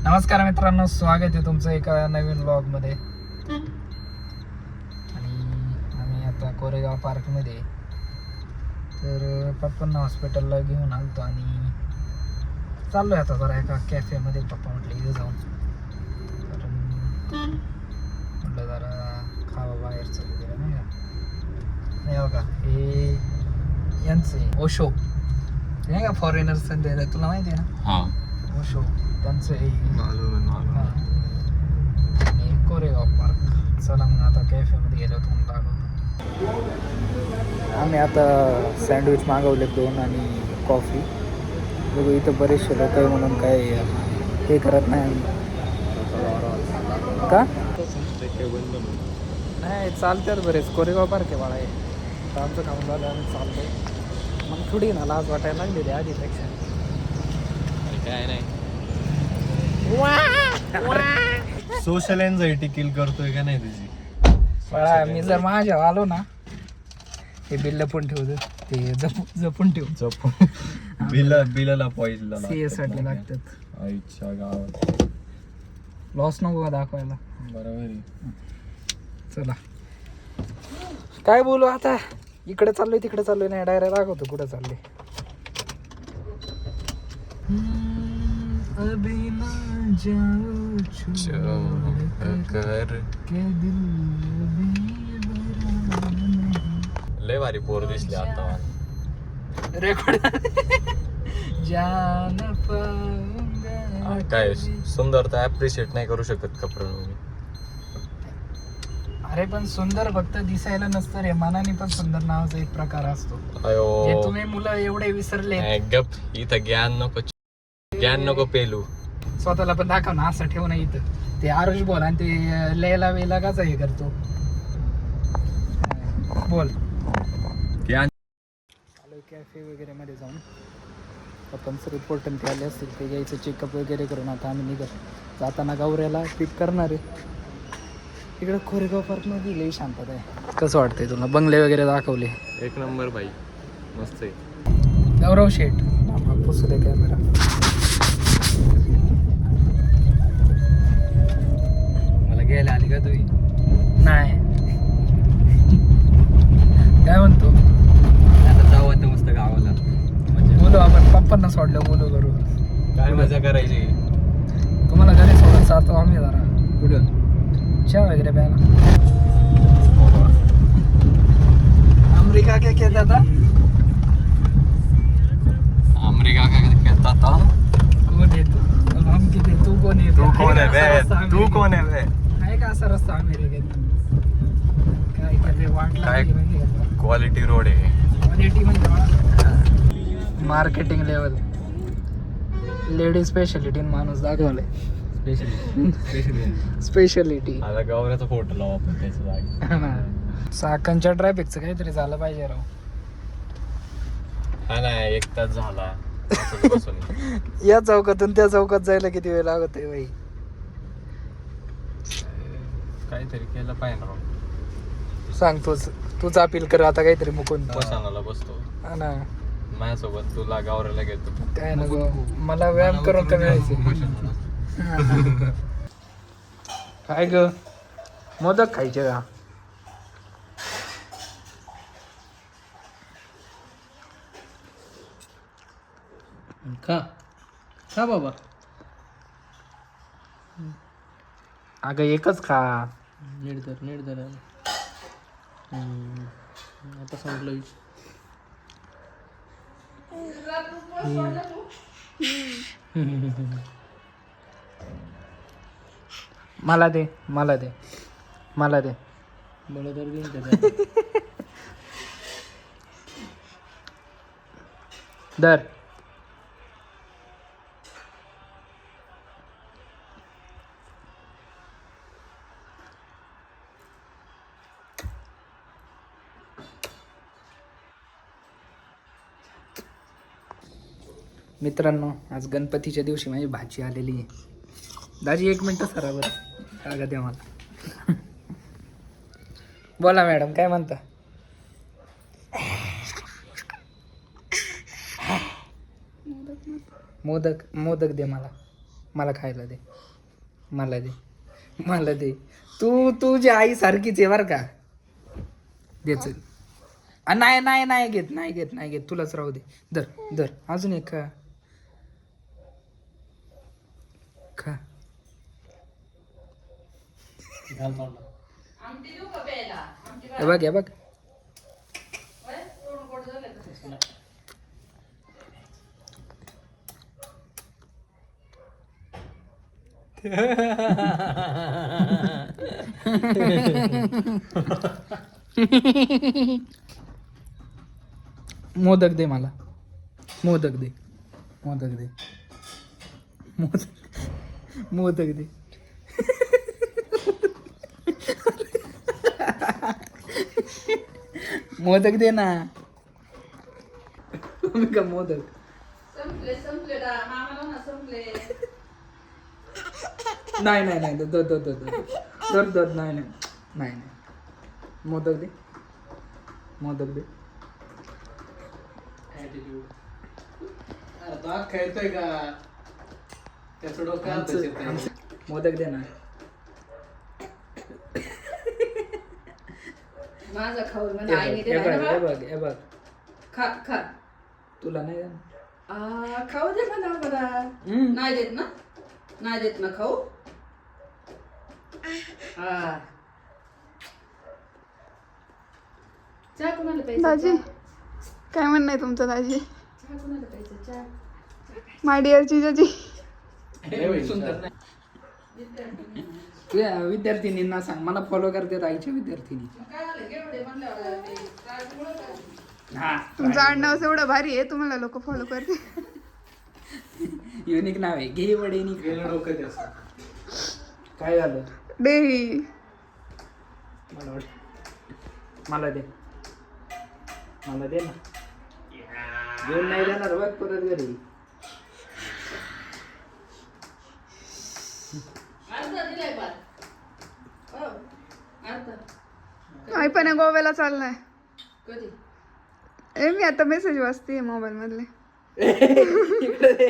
नमस्कार मित्रांनो, स्वागत आहे तुमचं एका नवीन व्लॉगमध्ये. आणि आम्ही आता कोरेगाव पार्कमध्ये तर पप्पांना हॉस्पिटलला घेऊन आलतो आणि चाललोय आता जरा एका कॅफेमध्ये. पप्पा म्हटलं इथे जाऊन तर म्हटलं जरा खावा बाहेरचं वगैरे नाही का. नाही बघा हे यांचे ओशो नाही का, फॉरेनर्स तुला माहिती आहे ना ओशो, त्यांचं हे कोरेगाव पार्क. चला मग आता कॅफेमध्ये गेलो तुम्हाला दाखवतो. आम्ही आता सँडविच मागवले 2 आणि कॉफी. बघू इथं बरेचसे लोक आहे म्हणून काय हे करत नाही का, नाही चालतात बरेच. कोरेगाव पार्क आहे बाळा, हे आमचं काम झालं आम्ही चालतोय. मग थोडी ना लाज वाटायला लागली आधीपेक्षा. काय नाही, सोशल एन्झायटी किल करतोय का नाही तुझी? मी जर माझ्या आलो ना, हे बिल पण ठेवतो, ते जपून ठेव. बिलाला पॉइजला CS साठी लागतात. आईच्या गावात लॉस नको दाखवायला. बरोबर आहे. चला काय बोलू आता, इकडे चाललोय तिकडे चाललोय नाही, डायरेक्ट दाखवतो कुठं चाललोय. अभी ना जाओ कर के दिल लय भारी पोर दिसली आता मला. रेकॉर्ड जान पाऊंगा. काय सुंदरता ऍप्रिशिएट नाही करू शकत का प्रणव? अरे पण सुंदर फक्त दिसायला नसतं रे, मनाने पण सुंदर नावाचा एक प्रकार असतो. अयो जे तुम्ही मुलं एवढे विसरले. गप, इथं ज्ञान नको पेलू. स्वतःला पण दाखव ना, असं ठेव ना इथं. ते आरुष बोल आणि ते लेला वेला कसा हे करतो बोल. आलो कॅफे वगैरे मध्ये जाऊन आपण सर रिपोर्ट ते आले असतील ते घ्यायचं, चेकअप वगैरे करून आता आम्ही निघत. जाताना गौऱ्याला पिक करणार आहे. इकडं कोरेगाव पार्कमध्ये लई शांतता आहे. कसं वाटतंय तुला? बंगले वगैरे दाखवले, एक नंबर भाई, मस्त आहे. गौरव शेठ पुसू दे कॅमेरा. मला घ्यायला आली का तुम्ही? नाही काय म्हणतो, आता जाऊ आता मस्त गावाला. बोलू आपण, पप्पांना सोडलं बोलू करू. काय मजा करायची? तुम्हाला घरी सोडून जातो आम्ही जरा कुठं चहा वगैरे प्यायला. अमेरिका क्या कहता था? अमेरिका का कहता था? कोण आहे तू? अब हम किती, तू कोण आहे? तू कोण आहे आहे का असा बे? तू कोण आहे बे? आहे का असा रस्ता अमेरिकेत? काय काय वाटलं काय? माहिती का? क्वालिटी रोड आहे. क्वालिटी म्हणजे मार्केटिंग लेवल, लेडीज स्पेशालिटी माणूस दाखवलंय. स्पेशालिटी. आता गौऱ्याचा फोटो लावू आपण त्याच्या जागी. चाकणच्या ट्रॅफिकचं काहीतरी झालं पाहिजे राव. हा नाही, 1 तास झाला असंच बसून. या चौकातून त्या चौकात जायला किती वेळ लागत आहे बाई? काहीतरी केलं पाहिजे ना. सांगतोच तूच अपील कर आता काहीतरी मुकून. बसानाला बसतो हा ना, माझ्यासोबत तुला गावऱ्याला घेतो. काय नको मला व्यायाम करून कमी व्हायचे. काय ग, मोदक खायचे का? खा खा बाबा. अगं एकच खा. नीट धर. आता संपलं. मला दे. मला तर देईन त्याचा. दर मित्रांनो, आज गणपतीच्या दिवशी माझी भाची आलेली आहे. दाजी 1 मिनिट सरावर कागद द्या मला. बोला मॅडम, काय म्हणता? मोदक मोदक दे मला. मला खायला दे, मला दे, मला दे. तू तुझ्या आई सारखीच आहे बरं का. दे चल. नाही नाही नाही घेत, नाही घेत, नाही घेत. तुलाच राहू दे. दर दर अजून एक खा. खा. घाल तोंडात. हे बघ, हे बघ. मोदक दे मला. मोदक दे, मोदक दे, मोदक, मोदक दे. मोदक दे ना. का मोदक नाही नाही नाही दर दर दर दर दर नाही नाही नाही नाही. मोदक दे, मोदक दे. Attitude. अरे तो आग खेळतोय का त्याचं डोकं आतच येतंय. मोदक दे ना. माझा खाऊ हे म्हणजे बघ, आईने हे दिला बघ, ना हे बा. बघ, हे बघ. खा खा तुला नाही देणार. खाऊ दे मला बरा. हम्म. नाही देत ना, नाही देत ना खाऊ. आ. चहा कोणाला प्यायचा? दाजी काय म्हणणं आहे तुमचं दाजी? चहा कोणाला प्यायचा? चहा माय डिअर जिजाजी. सुंदर नाही. तुझ्या विद्यार्थिनींना सांग, मला फॉलो करतात आईच्या विद्यार्थिनी. काय झालं गेवढे म्हणल्यावर ते काय हा तुमचं आडनाव एवढं भारी आहे, तुम्हाला लोक फॉलो करते. युनिक नाव आहे. घे वडे नि गेलं डोकं त्याचं. काय झालं? डेअरी मला वडे. मला दे, मला दे ना. घेऊन नाही देणार बघ परत घरी. अर्धा दिलाय बा. हो अर्धा. आई पण गोव्याला चाललाय. कधी? मी आता मेसेज वाचते मोबाईल मधले. इकडे दे,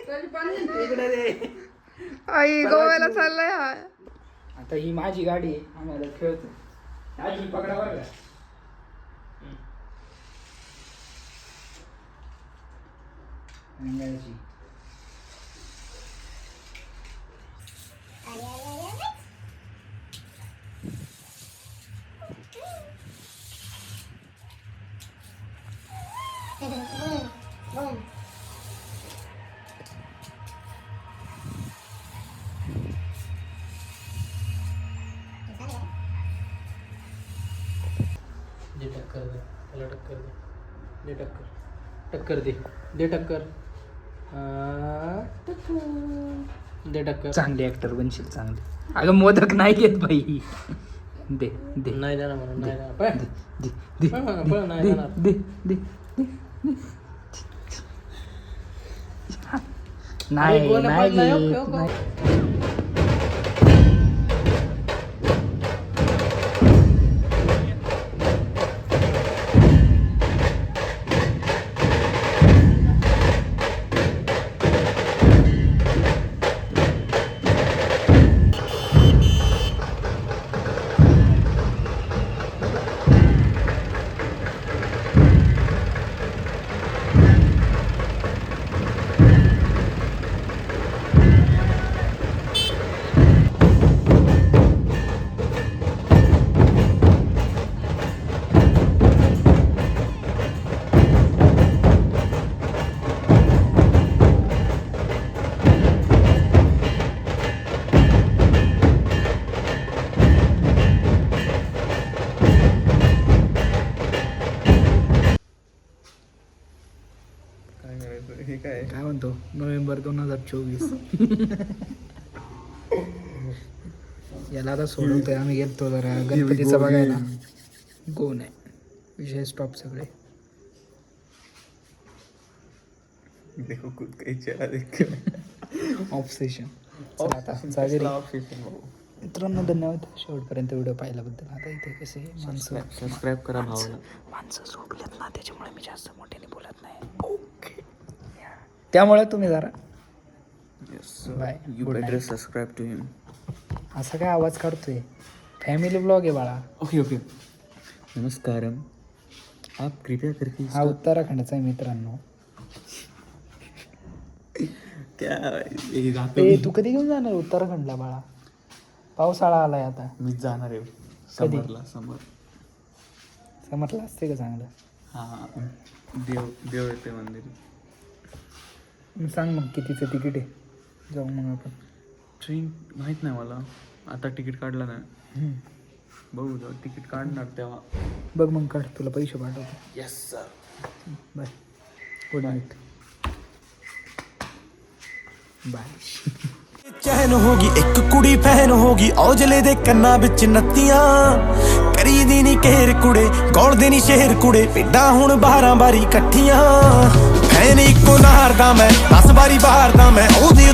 कधी पाणी येते? इकडे दे. आई गोव्याला चाललाय हा. आता ही माझी गाडी आहे, आम्हाला खेळतो. आजी पकडा बरं का. अंगाची. दे टक्कर दे, त्याला टक्कर दे. दे टक्कर, टक्कर दे, दे टक्कर. टक्कर दे टक्कर. चांगली ऍक्टर बनशील, चांगली. अगं मोदक नाही घेत बाई. दे दे नाही देणार म्हणून नाही देणार. पळ. दे दे पळ म्हणा, पळ नाही दे देणार. दे दे दे. नाही गोल्या नाही पडलाय, हो, घेत, हो, हो. नाही. काय म्हणतो नोव्हेंबर 2024. याला आता सोडवतोय आम्ही. गेलतो जरा गणपतीचा बघायला. गो नाही विषय स्टॉप सगळे. देखो खुद का ही चेहरा देख ऑब्सेशन. मित्रांनो धन्यवाद शेवटपर्यंत व्हिडिओ पाहिल्याबद्दल. आता इथे कसे माणसं सबस्क्राईब करा भावना. माणसं झोपलेत ना, त्याच्यामुळे मी जास्त मोठ्याने बोलत नाही. ओके, त्यामुळे तुम्ही जरा bye You good better night. subscribe to him. असा काय आवाज काढतोय फॅमिली ब्लॉग आहे बाळा. Okay. नमस्कारम. आप कृपया करके हा उत्तराखंडचा आहे मित्रांनो. क्या हे जातो ए तू कधी घेऊन जाणार उत्तराखंडला बाळा? पावसाळा आलाय आता. मीच जाणार आहे कधी? समर. समजलं असते का चांगलं? हा देव येते मंदिर. मग सांग मग कितीचं तिकीट आहे, जाऊ मग आपण. ट्रेन माहीत नाही मला, आता तिकीट काढलं नाही. बघू जाऊ तिकीट काढणार तेव्हा. बघ मग काढ, तुला पैसे पाठवतो. Yes sir. Bye good night. Bye. ਚੈਨ ਹੋ ਗਈ ਇੱਕ ਕੁੜੀ ਫੈਨ ਹੋ ਗਈ ਔਜਲੇ ਦੇ ਕੰਨਾਂ ਵਿੱਚ ਨੱਤੀਆਂ ਕਰੀਦੀ ਨੀ ਘੇਰ ਕੁੜੇ ਗੋਲਦੇ ਨੀ ਸ਼ੇਰ ਕੁੜੇ ਪਿੰਡਾਂ ਹੁਣ 12 ਵਾਰੀ ਇਕੱਠੀਆਂ ਫੈਨ ਇੱਕੋ ਨਾਰ ਦਾ ਮੈਂ 10 ਵਾਰੀ ਬਾਹਰ ਦਾ ਮੈਂ ਉਹਦੇ